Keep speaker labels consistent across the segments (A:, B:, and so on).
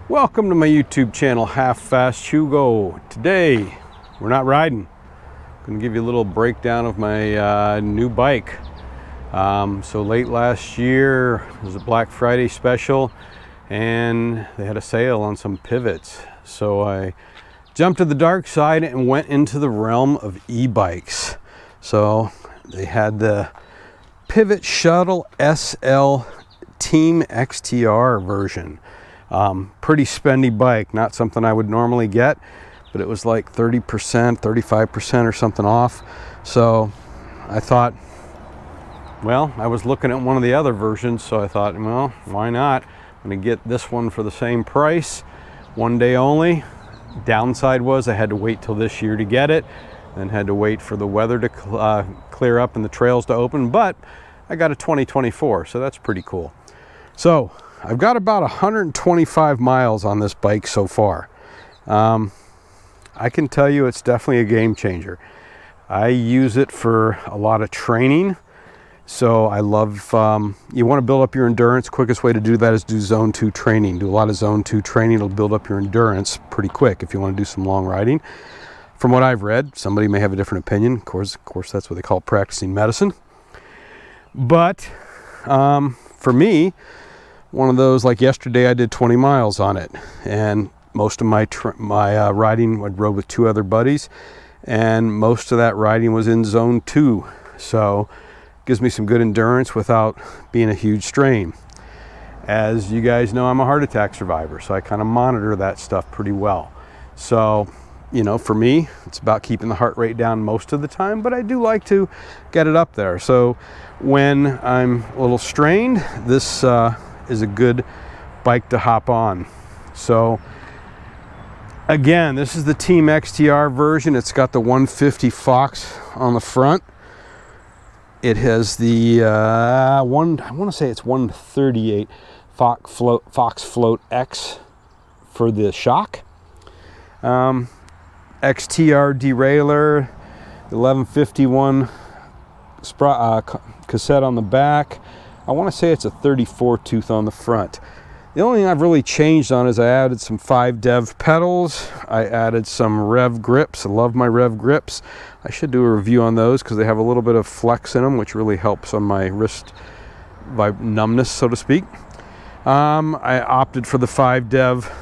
A: Welcome to my YouTube channel, Half Fast Hugo. Today, we're not riding. I'm going to give you a little breakdown of my new bike. So late last year, it was a Black Friday special, and they had a sale on some pivots. So I jumped to the dark side and went into the realm of e-bikes. So they had the Pivot Shuttle SL Team XTR version. Pretty spendy bike, not something I would normally get, but it was like 30%, 35% or something off. So I thought, well, I was looking at one of the other versions, so I thought, well, why not? I'm gonna get this one for the same price, one day only. Downside was I had to wait till this year to get it, then had to wait for the weather to clear up and the trails to open, but I got a 2024, so that's pretty cool. So I've got about 125 miles on this bike so far. I can tell you it's definitely a game changer. I use it for a lot of training. So I love, you want to build up your endurance. Quickest way to do that is do zone 2 training. Do a lot of zone 2 training. It'll build up your endurance pretty quick if you want to do some long riding. From what I've read, somebody may have a different opinion. Of course, that's what they call practicing medicine. But for me, one of those, like yesterday I did 20 miles on it, and most of my riding, I rode with two other buddies, and most of that riding was in zone 2. So it gives me some good endurance without being a huge strain. As you guys know, I'm a heart attack survivor, so I kind of monitor that stuff pretty well. So, you know, for me, it's about keeping the heart rate down most of the time, but I do like to get it up there. So when I'm a little strained, this is a good bike to hop on. So again, this is the Team XTR version. It's got the 150 Fox on the front. It has the I want to say it's 138 Fox Float X for the shock. XTR derailleur, 1151 cassette on the back. I want to say it's a 34 tooth on the front. The only thing I've really changed on is I added some 5-dev pedals. I added some rev grips. I love my rev grips. I should do a review on those because they have a little bit of flex in them, which really helps on my wrist numbness, so to speak. I opted for the 5-dev.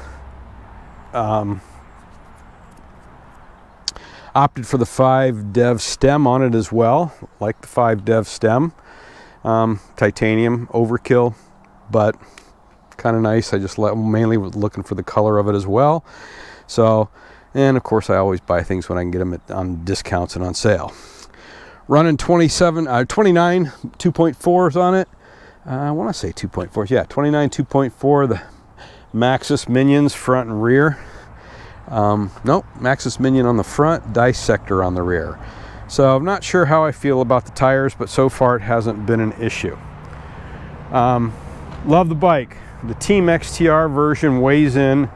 A: Opted for the 5-dev stem on it as well. Like the 5-dev stem. Titanium overkill, but kind of nice. I just mainly was looking for the color of it as well. So, and of course I always buy things when I can get them on discounts and on sale. Running 29 2.4s on it. I want to say 2.4s. Yeah, 29 2.4. The Maxxis Minions front and rear. Nope, Maxxis Minion on the front, Dissector on the rear. So I'm not sure how I feel about the tires, but so far it hasn't been an issue. Love the bike. The Team XTR version weighs in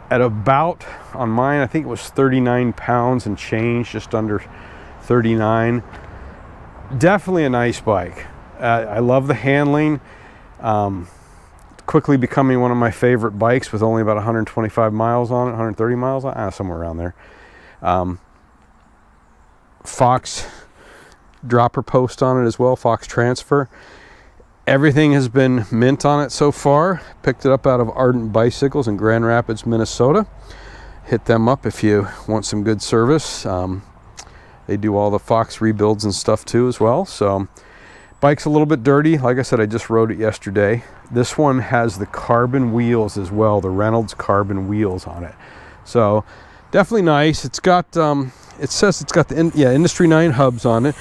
A: at about, on mine, I think it was 39 pounds and change, just under 39. Definitely a nice bike. I love the handling. Quickly becoming one of my favorite bikes with only about 125 miles on it, 130 miles on it, somewhere around there. Fox dropper post on it as well, Fox transfer. Everything has been mint on it so far. Picked it up out of Ardent Bicycles in Grand Rapids, Minnesota. Hit them up if you want some good service. They do all the Fox rebuilds and stuff too as well. So bike's a little bit dirty. Like I said, I just rode it yesterday. This one has the carbon wheels as well, the Reynolds carbon wheels on it. So definitely nice. It's got it says it's got the Industry 9 hubs on it,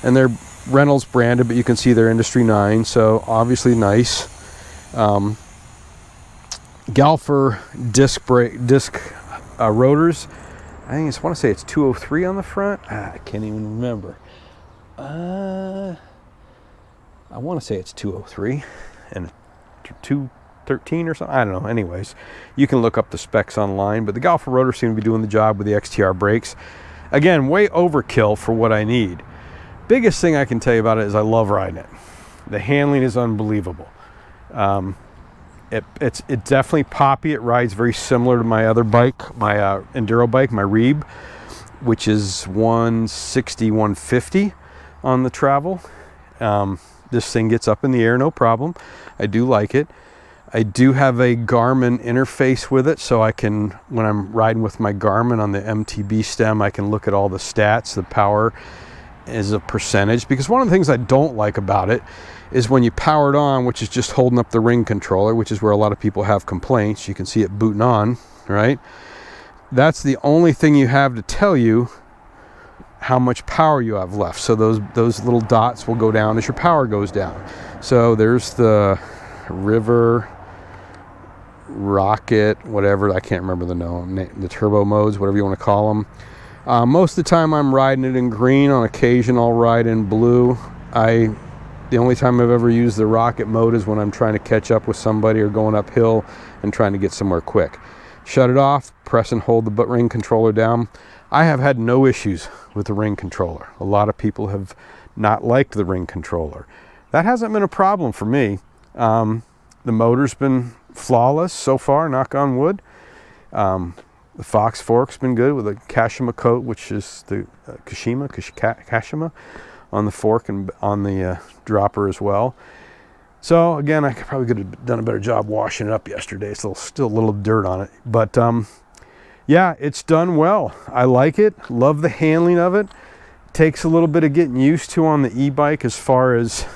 A: and they're Reynolds branded, but you can see they're Industry 9, so obviously nice. Galfer disc rotors. I want to say it's 203 on the front. I can't even remember. I want to say it's 203 and 213 or something. I don't know. Anyways, you can look up the specs online, but the Galfer rotors seem to be doing the job with the XTR brakes. Again, way overkill for what I need. Biggest thing I can tell you about it is I love riding it. The handling is unbelievable. It's definitely poppy. It rides very similar to my other bike, my Enduro bike, my Reeb, which is 160, 150 on the travel. This thing gets up in the air, no problem. I do like it. I do have a Garmin interface with it, so I can, when I'm riding with my Garmin on the MTB stem, I can look at all the stats. The power is a percentage, because one of the things I don't like about it is when you power it on, which is just holding up the ring controller, which is where a lot of people have complaints. You can see it booting on, right? That's the only thing you have to tell you how much power you have left. So those little dots will go down as your power goes down. So there's the river, rocket, whatever, I can't remember the turbo modes, whatever you want to call them. Most of the time I'm riding it in green. On occasion I'll ride in blue. The only time I've ever used the rocket mode is when I'm trying to catch up with somebody or going uphill and trying to get somewhere quick. Shut it off, press and hold the ring controller down. I have had no issues with the ring controller. A lot of people have not liked the ring controller. That hasn't been a problem for me. The motor's been flawless so far, knock on wood. The Fox fork's been good with a Kashima coat, which is the Kashima on the fork and on the dropper as well. So again, I probably could have done a better job washing it up yesterday. It's still a little dirt on it, but yeah, it's done well. I like it, love the handling of it. Takes a little bit of getting used to on the e-bike as far as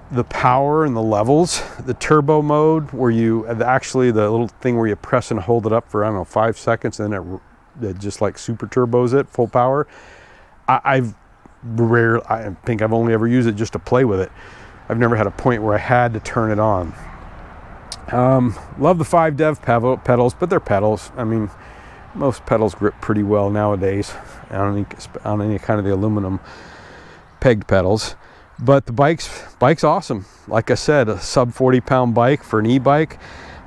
A: the power and the levels. The turbo mode, where you actually, the little thing where you press and hold it up for, I don't know, 5 seconds, and then it just like super turbos it full power. I think I've only ever used it just to play with it. I've never had a point where I had to turn it on. Love the 5-dev pedals, but they're pedals. I mean, most pedals grip pretty well nowadays on any kind of the aluminum pegged pedals. But the bike's awesome. Like I said, a sub 40-pound bike for an e-bike.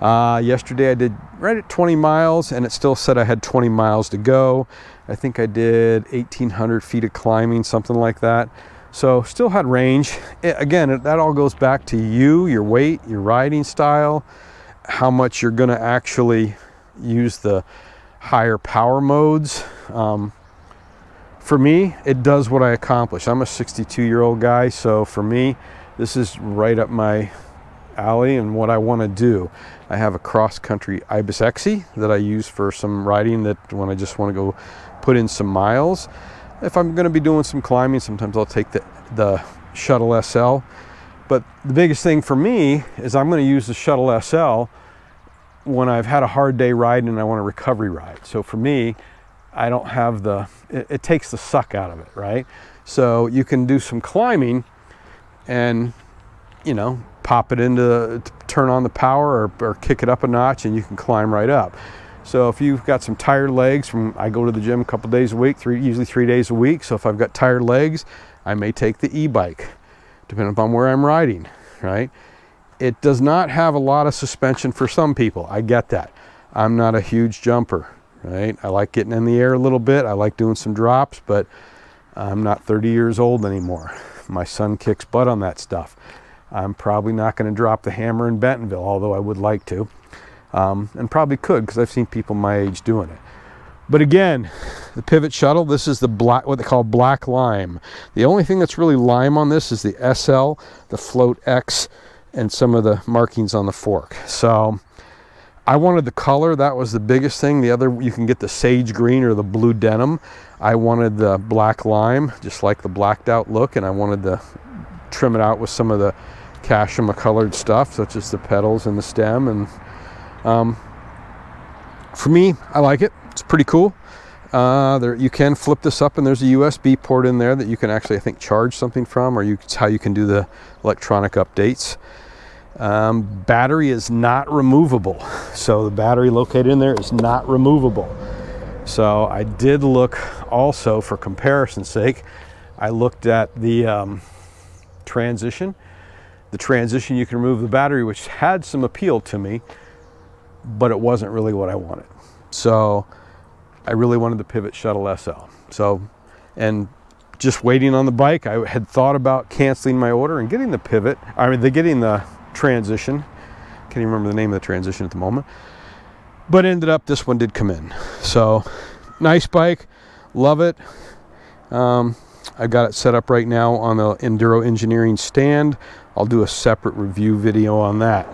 A: Yesterday I did right at 20 miles, and it still said I had 20 miles to go. I think I did 1,800 feet of climbing, something like that. So still had range. Again, that all goes back to you, your weight, your riding style, how much you're going to actually use the higher power modes. For me, it does what I accomplish. I'm a 62-year-old guy, so for me, this is right up my alley and what I want to do. I have a cross-country Ibis XE that I use for some riding, that when I just want to go put in some miles. If I'm going to be doing some climbing, sometimes I'll take the Shuttle SL. But the biggest thing for me is I'm going to use the Shuttle SL when I've had a hard day riding and I want a recovery ride. So for me, I don't have it takes the suck out of it, right? So you can do some climbing and, you know, pop it to turn on the power, or kick it up a notch, and you can climb right up. So if you've got some tired legs I go to the gym a couple days a week, usually 3 days a week. So if I've got tired legs, I may take the e-bike, depending upon where I'm riding, right? It does not have a lot of suspension for some people. I get that. I'm not a huge jumper, right? I like getting in the air a little bit. I like doing some drops, but I'm not 30 years old anymore. My son kicks butt on that stuff. I'm probably not going to drop the hammer in Bentonville, although I would like to. And probably could, because I've seen people my age doing it. But again, the Pivot Shuttle, this is the black, what they call black lime. The only thing that's really lime on this is the SL, the Float X, and some of the markings on the fork. So I wanted the color. That was the biggest thing. The other, you can get the sage green or the blue denim. I wanted the black lime, just like the blacked out look, and I wanted to trim it out with some of the Kashima colored stuff, such as the pedals and the stem. And for me, I like it. It's pretty cool. You can flip this up, and there's a USB port in there that you can actually, I think, charge something from, or it's how you can do the electronic updates. Battery is not removable, so the battery located in there is not removable. So I did look also, for comparison's sake, I looked at the transition. The transition, you can remove the battery, which had some appeal to me, but it wasn't really what I wanted. So I really wanted the Pivot Shuttle SL. So, and just waiting on the bike, I had thought about canceling my order and getting the Pivot, getting the transition, Can't even remember the name of the transition at the moment. But ended up, this one did come in. So, nice bike. Love it. I've got it set up right now on the Enduro Engineering stand. I'll do a separate review video on that.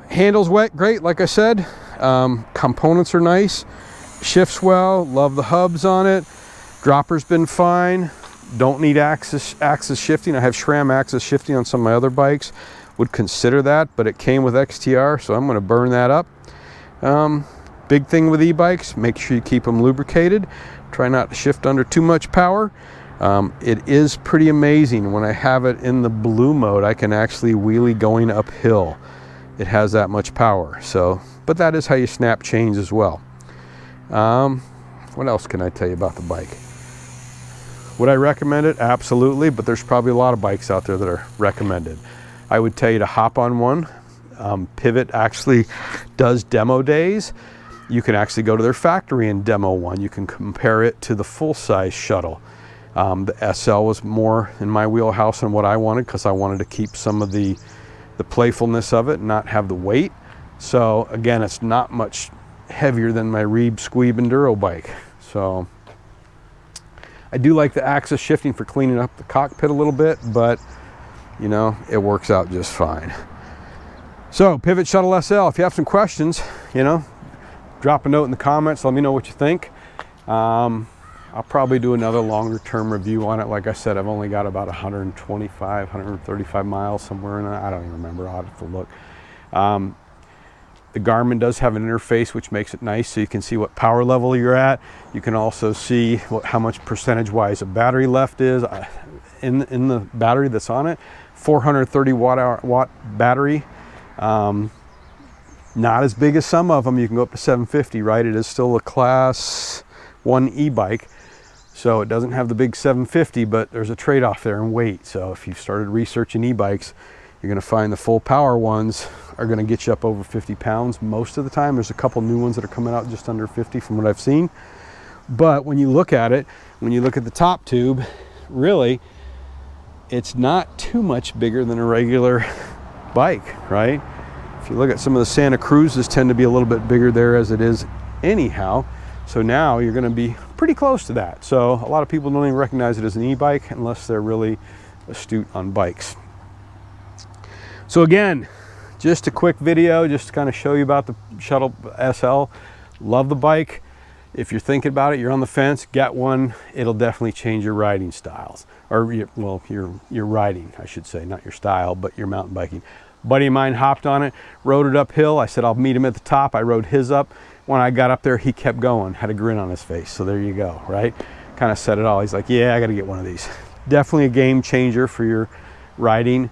A: Handles great, like I said. Components are nice. Shifts well. Love the hubs on it. Dropper's been fine. Don't need axis shifting. I have SRAM axis shifting on some of my other bikes. Would consider that, but it came with XTR, so I'm going to burn that up. Big thing with e-bikes, make sure you keep them lubricated. Try not to shift under too much power. It is pretty amazing when I have it in the blue mode, I can actually wheelie going uphill. It has that much power. So, but that is how you snap chains as well. What else can I tell you about the bike? Would I recommend it? Absolutely, but there's probably a lot of bikes out there that are recommended. I would tell you to hop on one. Pivot actually does demo days. You can actually go to their factory and demo one. You can compare it to the full-size shuttle. The SL was more in my wheelhouse than what I wanted, because I wanted to keep some of the playfulness of it and not have the weight. So again, it's not much heavier than my Reeb Squeeb Enduro bike. So I do like the axis shifting for cleaning up the cockpit a little bit, but you know, it works out just fine. So, Pivot Shuttle SL, if you have some questions, you know, drop a note in the comments, let me know what you think. I'll probably do another longer term review on it. Like I said, I've only got about 125, 135 miles somewhere in it. I don't even remember, I'll have to look. The Garmin does have an interface which makes it nice, so you can see what power level you're at. You can also see how much percentage-wise of battery left is in the battery that's on it. 430 watt battery. Not as big as some of them. You can go up to 750, right? It is still a class 1 e-bike, so it doesn't have the big 750, but there's a trade-off there in weight. So if you've started researching e-bikes, you're going to find the full power ones are going to get you up over 50 pounds most of the time. There's a couple new ones that are coming out just under 50 from what I've seen. But when you look at it, when you look at the top tube, really, it's not too much bigger than a regular bike, right? If you look at some of the Santa Cruzes, tend to be a little bit bigger there as it is anyhow. So now you're going to be pretty close to that. So a lot of people don't even recognize it as an e-bike unless they're really astute on bikes. So again, just a quick video just to kind of show you about the Shuttle SL. Love the bike. If you're thinking about it, you're on the fence, get one. It'll definitely change your riding styles, or your riding, I should say, not your style, but your mountain biking. Buddy of mine hopped on it, rode it uphill. I said, I'll meet him at the top. I rode his up. When I got up there, he kept going, had a grin on his face. So there you go, right? Kind of said it all. He's like, yeah, I got to get one of these. Definitely a game changer for your riding.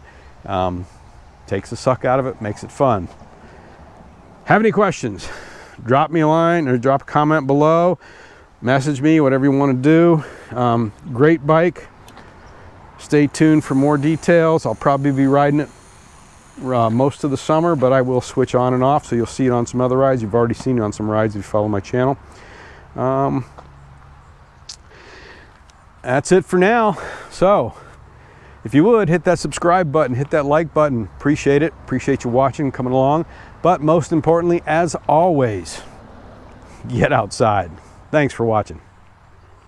A: Takes the suck out of it, makes it fun. Have any questions? Drop me a line or drop a comment below. Message me, whatever you want to do. Great bike. Stay tuned for more details. I'll probably be riding it most of the summer, but I will switch on and off, so you'll see it on some other rides. You've already seen it on some rides if you follow my channel. That's it for now. So if you would, hit that subscribe button, hit that like button. Appreciate it. Appreciate you watching, coming along. But most importantly, as always, get outside. Thanks for watching.